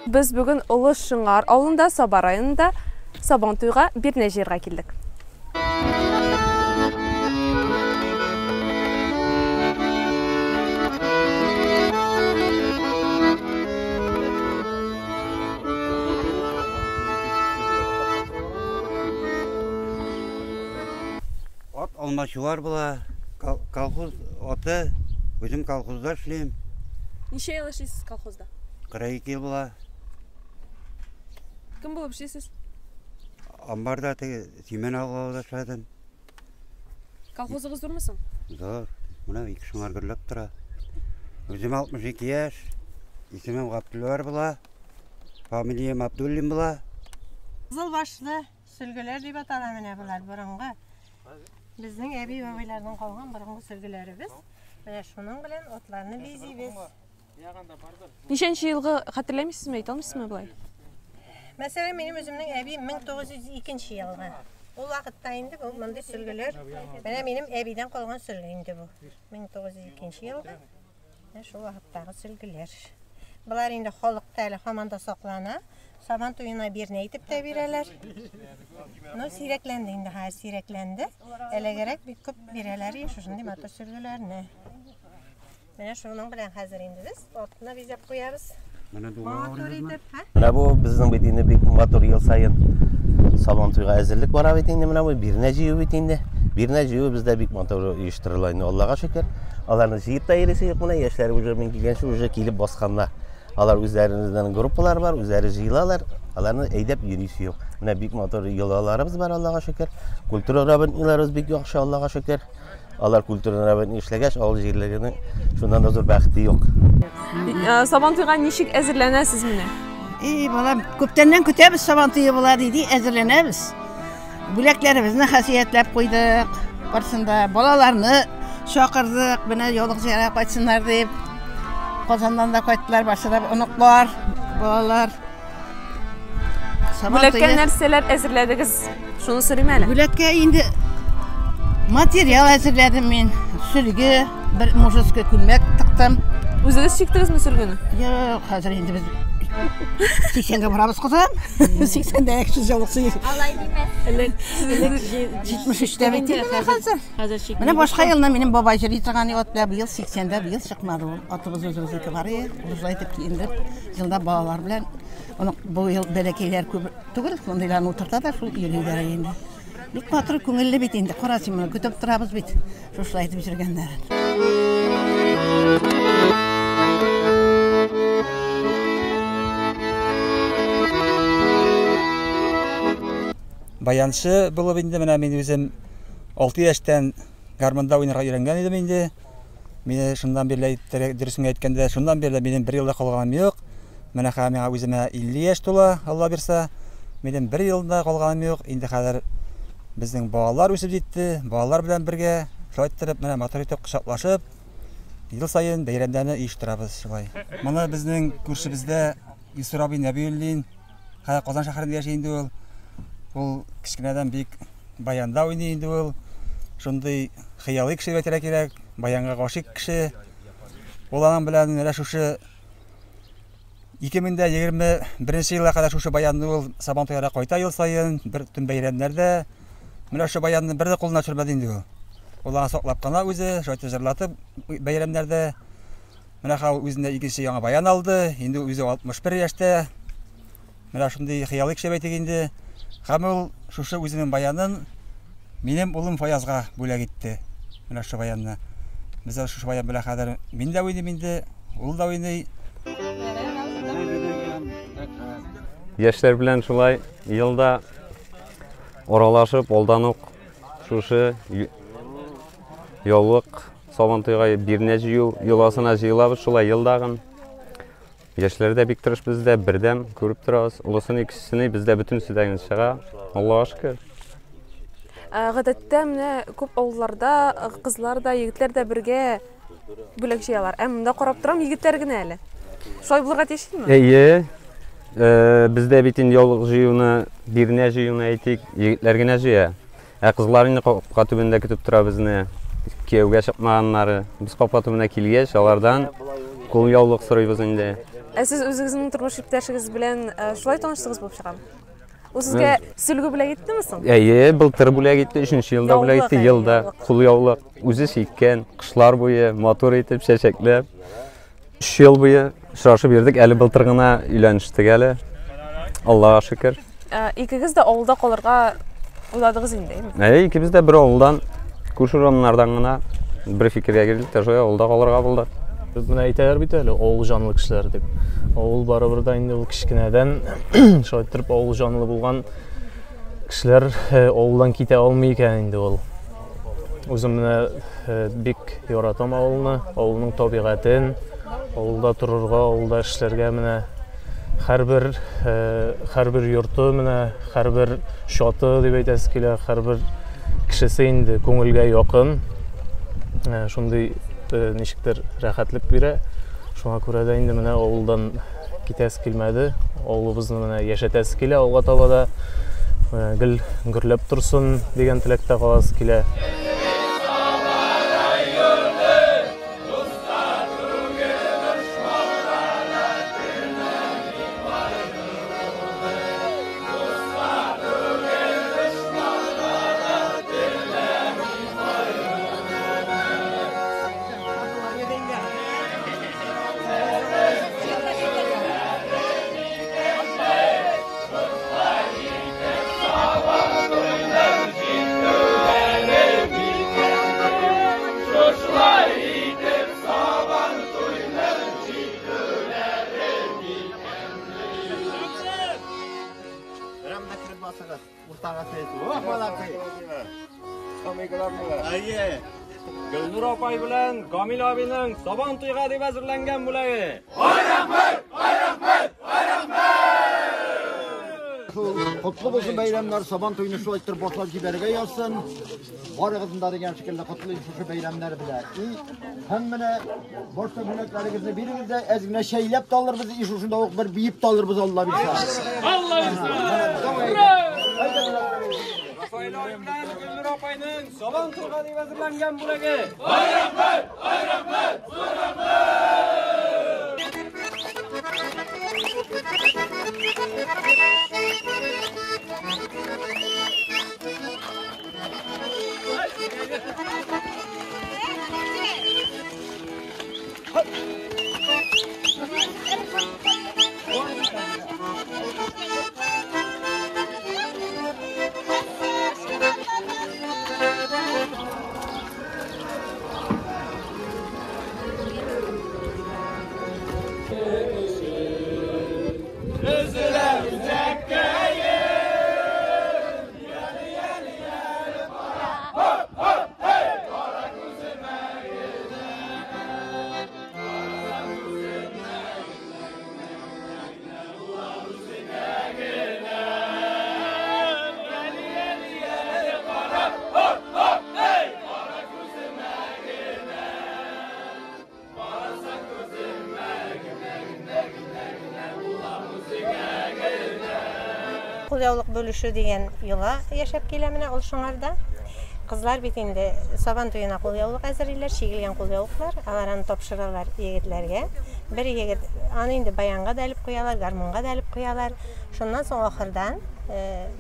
Biz bugün Улы Шыңар ауылында Саба районында Сабантуйға бірне жерге келдік. От алмашылар була, колхоз оты, өзім колхозда эшлейм. Неше ел эшлейсіз колхозда? 42 ел була. Кім болып эшлейсіз? Амбарда Тимен ауылда эшледім. Колхозыңыз зурмысың? Зор. Мына 2 Шыңар гүрлеп тұра. Өзім 62 яш. Исемім Ғабдуллар була. Фамилиям Абдуллин була. Қызыл башлы сүлгілер деп атала мене бұлар бұрынғы. Біздің әби бабайлардан қалған бұрынғы сүлгілеріміз. Міне шуның білен отларны безейбіз. Нешенші жылғы қатырлаймысыз ме, айта алмысыз ме бұлай? Мәселен, менің өзімнің әби 1902 жылғы. Ол вақытта енді бұл мұндай сүлгілер. Менің әбиден қалған сүлгі енді бұл. 1902 жылғы. Шол вақыттағы сүлгілер. Бұлар енді қолық тәлі қаманда соқлана. Сабантуйына біріне етіп те берелер. Сирекленді енді ға сирекленді. Әлегерек бір көп берелер ешушынды матыр сүргілеріне. Мене шуның білен қазір енді біз отына безеп қоябыз. Мотор етіп, ха? Мына бұл біздің бетінде бек мотор ел сайын Сабантуйға әзірлік бара бетінде. Мына бұл біріне жиу бетінде. Біріне жиу бізде бек мотор ештірілайны. Аллаға шүкір. Аларны жиып та ересек, мына ешлері уже мен келгенше уже келіп басқанда. Алар үзләрінізден группалар бар, үзләре жиылалар, аларны әйдәп йөрүсе юк. Менә бик мотор йолаларыбыз бар, Аллага шөкер. Культура работникларыбыз бик яхшы, Аллага шөкер. Алар культура работник эшләгәч, авыл җирлегенең шундан да зур бәхете юк. Сабантуйга ничек әзерләнәсез менә? Балам, күптәннән көтәбез Сабантуй була диде, әзерләнәбез. Бүләкләребезне хәсиятьләп куйдык. Барсында балаларны чакырдык, менә ялык җыра кайтсыннар дип. Qozondan da koyttular, başında unuklar, balalar. Бүләккә нәрсәләр әзерләдегез? Шуны сорыйм әле. Бүләккә инде материал әзерләдем мин. Сүлге, bir мужеский күлмәк тыктым. Үзегез чиктегезме сүлгене? Юк, хәзер инде без 80-гә барабыз кызым. 80-дә 200 еллык. Алай димәс. 73-дә битте хәзер. Менә башка елны минем бабай җыри торган отта быел 80-дә быел чыкмады ул. Атыбыз үзебезнеке бар иде. Узлай итеп инде елда балалар белән бу ел бәләкәйләр күп түгел, мондайларны утырта да шул йөриләр инде. Бик матур күңелле бит инде. Карасың менә көтеп торабыз бит. Шулай итеп йөргәннәрен. Баяншы булып инде менә мин үзем 6 яшьтән гармонда уйнарга өйрәнгән идем инде. Мине шундан бирле дөресен әйткәндә, шундан бирле минем 1 елда калганым юк. Менә һәм миңа үземә 50 яшь тула, Алла бирсә. Минем 1 елда калганым юк. Инде хәзер безнең балалар үсеп җитте. Балалар белән бергә шайтырып, менә мотор итеп кочаклашып, ел сайын бәйрәмнәрне оештырабыз шулай. Моны безнең күршебездә Юсур абый Нәбиуллин, Казан шәһәрендә яши инде ул. Ул кичкенәдән бик баянда уйный инде ул. Шундый хыялый кеше әйтергә кирәк, баянга гашык кеше. Ул аның белән менә шушы 2021 елга кадәр шушы баянны ул Сабантуйга кайта ел сайын бер төн бәйрәмнәрдә. Менә шушы баянны бер дә кулына төшермәде инде ул. Ул аны саклап кына үзе, шайтыр җырлатып бәйрәмнәрдә. Менә һәм үзенә икенче яңа баян алды. Инде үзе 61 яшьтә. Менә шундый хыялый кеше әйтик инде. Һәм ул шушы үзенең баянын минем улым Фаязга бүләк итте. Менә шу баянны. Без шушы баян белән хәзер мин дә уйныйм инде, ул да уйный. Яшьләр белән шулай елда оралашып, алдан ук шушы яллык Сабантуйга бирне җыю йоласына җыелабыз шулай елдагын. Яшьләрдә бик тырыш бездә бердәм күреп торабыз. Улысын икесен бездә бөтен сүдәгән чыга. Аллаһка шөкер. Гадәттә менә күп авылларда кызлар да, егетләр дә бергә бүләк җыялар. Монда карап торам, егетләр генә әле. Шулай булырга тиешме? Әйе. Бездә бит инде яулык җыюны бирнә җыюны әйтик, егетләр генә җыя. Кызлар инде капка төбендә көтеп тора безне. Кияүгә чыкмаганнары. Без капка төбенә килгәч, алардан кул яулык сорыйбыз инде. Сез үзегезнең тормыш иптәшегез белән шулай таныштыгыз булып чыгам. Ул сезгә сөлге бүләк иттеме соң? Әйе, былтыр бүләк итте, 3нче елда бүләк итте, елда кул яулык. Үзе сиккән, кышлар буе матур итеп чәчәкләп. 3 ел буе шашып йөрдек, әле былтыр гына өйләнештек әле. Аллага шөкер. Икегез дә авылда калырга уйладыгыз инде, әйме? Икебез дә бер авылдан, күрше урамнардан гына бер фикергә килдек, шулай авылда калырга булдык. Менә әйтәләр бит әле, авыл җанлы кешеләр дип. Авыл барыбер да инде ул кичкенәдән шайтырып авыл җанлы булган кешеләр авылдан китә алмый икән инде ул. Үзем менә бик яратам авылны, авылның табигатен, авылда торырга, авылда эшләргә менә һәрбер йорты менә, һәрбер шаты дип әйтәсе килә, һәрбер кешесе инде күңелгә якын. Шундый ничектер рәхәтлек бирә. Шуңа күрә дә инде менә авылдан китәсе килмәде. Авылыбызны менә яшәтәсе килә, алга таба да гел гөрләп торсын дигән теләктә каласы килә. Гөлнур апай белән Камил абиның Сабан туйга дип әзерләнгән бүләге. Kutlu olsun bayramlar, Saban toyunu şu ayıttır boşlar giderge yazsın. Var kızında degen şekilde kutlu şu bayramlar bile. Hemmine boşta büleklerinizi birinizde ezgine şeylep de alır bizi, iş uçunda ok bir biyip de alır bizi Allah bilsin. Allah bilsin. Rafael abi bilen Gülnur apayның Saban toyga diп әзерләнгән бүләге. Кулъяулык бөлүшү деген йыла яшәп килә менә ул шуңарда. Кызлар бит инде Сабан туена кулъяулык әзерлиләр, чигелгән кулъяулыклар, аларны тапшыралар егетләргә. Бер егет аны инде баянга да алып куялар, гармунга да алып куялар. Шуннан соң ахырдан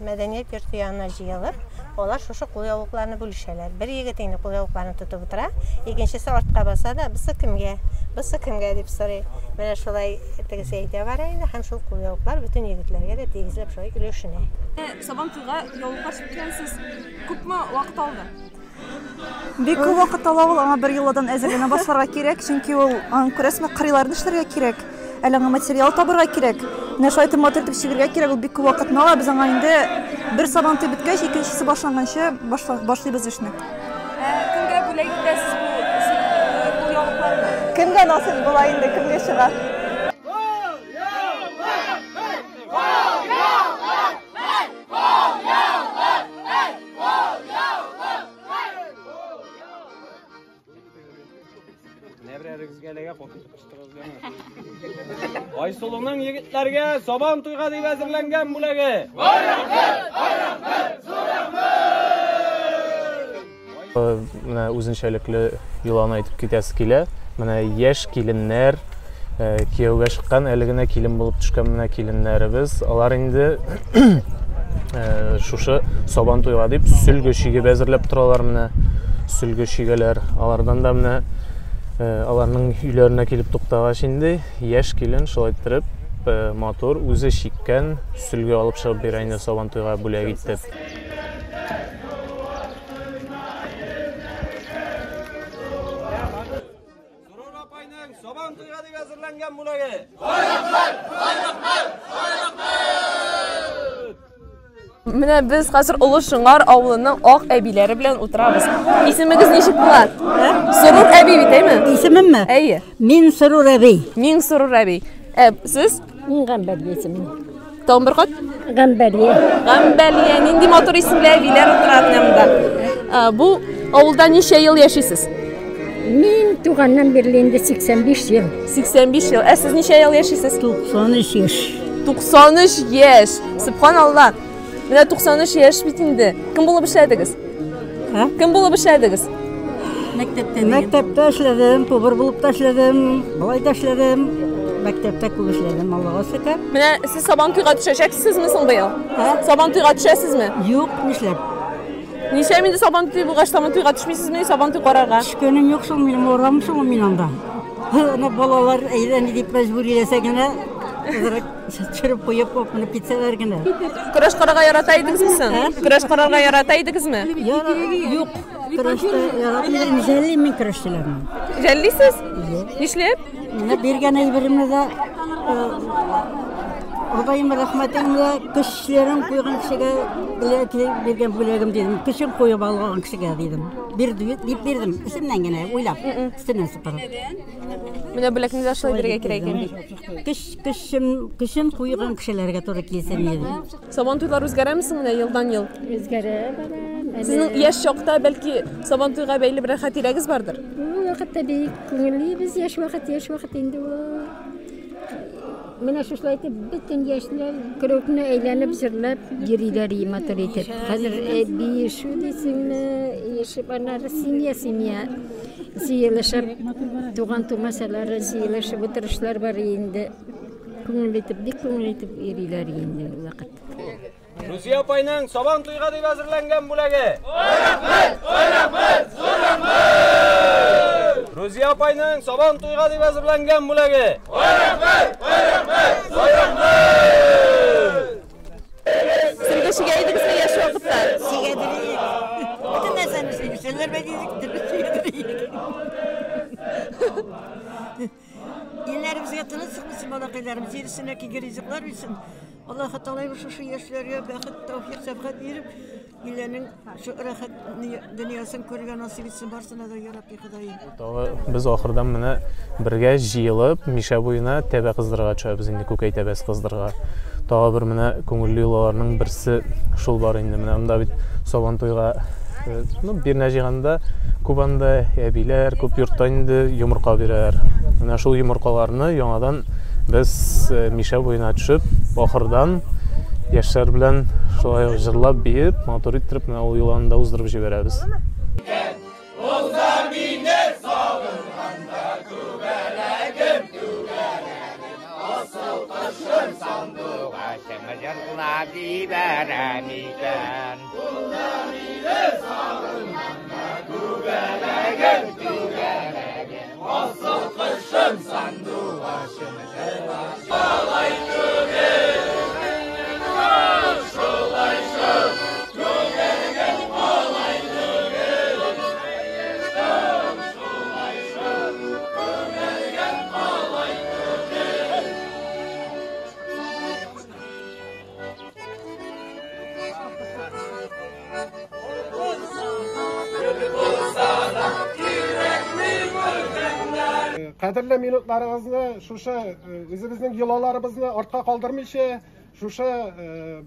мәдәният йорты янына җыелып, алар шушы кулъяулыкларны бүлешәләр. Бер егет инде кулъяулыкларны тотып утыра, икенчесе артка баса да, бусы кемгә дип сорый. Менә шулай тегесе әйтә бара инде, һәм шул кулъяулыклар бүтән егетләргә дә тигезләп шулай өлешенә. Сабан туйга яулыкка чыгып килсез, күпме вакыт алды? Бик күп вакыт ала ул, аңа бер елдан әзерләнә башларга кирәк, чөнки ул күрәсме кырыйларны эшләргә кирәк, әле аңа материал табырга кирәк. Менә шулай итеп матур итеп чигергә кирәк, ул бик күп вакытны ала. Без аңа инде бер Сабан туй беткәч, икенчесе башланганчы башлыйбыз эшне. Кемгә бүләк итәсез бу кулъяулыкларны? Кемгә насыйп була инде, кемгә чыга? Айсулуның егетләргә сабан туйга дип әзерләнгән бүләге. Менә үзенчәлекле юланы әйтеп китәсе килә. Менә яшь киленнәр, кияүгә чыккан, әле генә килен булып төшкән менә киленнәребез, алар инде шушы сабан туйга дип сөлге чигеп әзерләп торалар менә. Сөлге чигәләр. Алардан да менә аларның үйләренә килеп туктагач инде яшь килен шулай итеп мотор үзе чиккән сөлге алып чыгып бирә инде сабан туйга бүләк итеп. Сабан туйга дип әзерләнгән бүләге. Менә без хәзер Олы Шыңар авылының ак әбиләре белән утырабыз. Исемегез ничек була? Сырур әби бит, әйме? Исемемме? Әйе. Мин Сырур әби. Мин Сырур әби. Сез? Мин Гамбәлия исемем. Тагын бер кат? Гамбәлия. Гамбәлия. Нинди мотор исемле әбиләр утырады монда. Бу авылда ничә ел яшисез? Мин туганнан бирле инде 85 ел. 85 ел. Сез ничә ел яшисез? 93 яшь. 93 яшь. Субханалла. Менә 93 яшь бит инде. Кем булып эшләдегез? Кем булып эшләдегез? Мәктәптә эшләдем, повар булып та эшләдем, болай да эшләдем. Мәктәптә күп эшләдем, Аллага шөкер. Менә сез сабан туйга төшәчәксезме соң быел? Сабан туйга төшәсезме? Юк, нишләп? Ничә миндә сабан туй булгач сабан туйга төшмисезме, сабан туй карарга? Төшкәнем юк шул, минем орамым шул мин анда. Ана балалар әйләнә дип мәҗбүриләсә генә чырып куеп опны питсалар генә. Көрәш карарга ярата идегезме соң? Көрәш карарга ярата идегезме? Юк. Көрәштә яратмыйм, җәллим мин көрәштеләрне. Җәллисез? Нишләп? Менә биргән әйберемне дә Odayım rahmetimle kışlarım koygan kişiye bergen бүләгем dedim. Kışım koyup algan kişiye dedim. Bir düğüt deyip verdim. İsimden gene uylap. Üstüne sıparım. Менә бүләкне ашлай бирергә кирәк икән бит. Кышым koygan kişilerге туры килсен dedim. Сабан туйлар үзгәрәме соң менә елдан ел? Үзгәрә. Сезнең яшь чакта бәлки сабан туйга бәйле бер хатирәгез бардыр. Ул вакытта бик күңелле без яшь вакыт инде ул. Менә шулай итеп бөтен яшьләр көрөкне әйләнеп җырлап йөриләр мотор итеп. Хәзер әби шу дисеңме, яшәп аннары семья җыелышып, туган тумасалары җыелышып утырышлар бар инде. Күңел итеп, бик күңел итеп йөриләр инде ул вакыт. Русия апайның сабан туйга дип әзерләнгән бүләге. Рузия апайның сабан туйга дип әзерләнгән бүләге. Сез дә шигәйдегезме яшь вакытта? Шигәйдек. Бөтен нәрсәне шигәйдек, бәдилек. Илләребезгә тынычлык балакайларыбыз ирсенә кигеризиклар өчен Аллаһ Таала шушы яшьләргә бәхет, тәүфик, сәбгать биреп, иләнең шу рәхәт дөньясын күргән насыйп итсен барсына да ярап Ходаем. Без ахырдан менә бергә җыелып, Миша буена тәбә кыздырга чыгабыз инде, күкәй тәбәс кыздырга. Тагы бер менә күңелле юлларның берсе шул бар инде. Менә монда бит сабан туйга бирнә җыйганда Кубанда әбиләр күп йортта инде йомырка бирәләр. Менә шул йомыркаларны яңадан без Миша буена төшеп, ахырдан яшьләр белән шулай җырлап биеп, мотор иттереп, менә ул юлны да уздырып җибәрәбез. Qadrli minutlarınızı şuşa özümüzün yılalarımızı ortaya kaldırmışı, şuşa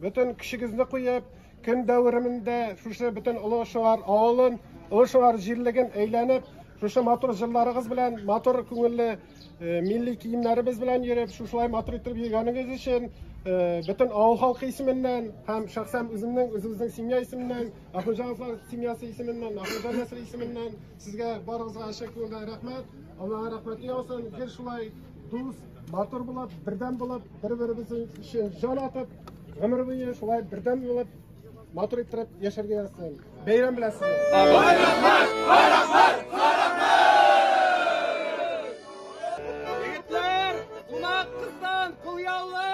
bütün kişinizni koyup, gün devriminde şuşa bütün Ulu Şınar ağılın, Ulu Şınar jirligin eğlenip, Şuşa motor jillarıgız bilen, motor köngüllü milli kiyimlerimiz bilen yürüp, şuşulay motor ettirip yürgeniňiz üçün bütün ağıl halkı isiminden, hem şahsen özümüzün simya isiminden, Ahmetcanlar simyası isiminden, Ahmetcan Nesri isiminden sizge barınızga teşekkür rahmet. Allah'a rahmetli olsun. Bir şulay dost, motor bulup, birden bulup, bir-birimizin için can atıp, ömür boyu şulay birden bulup, motor ettirip yaşarga yazsın. Beyram bilen size. Yigitlar, Umaq qizdan qul yollar!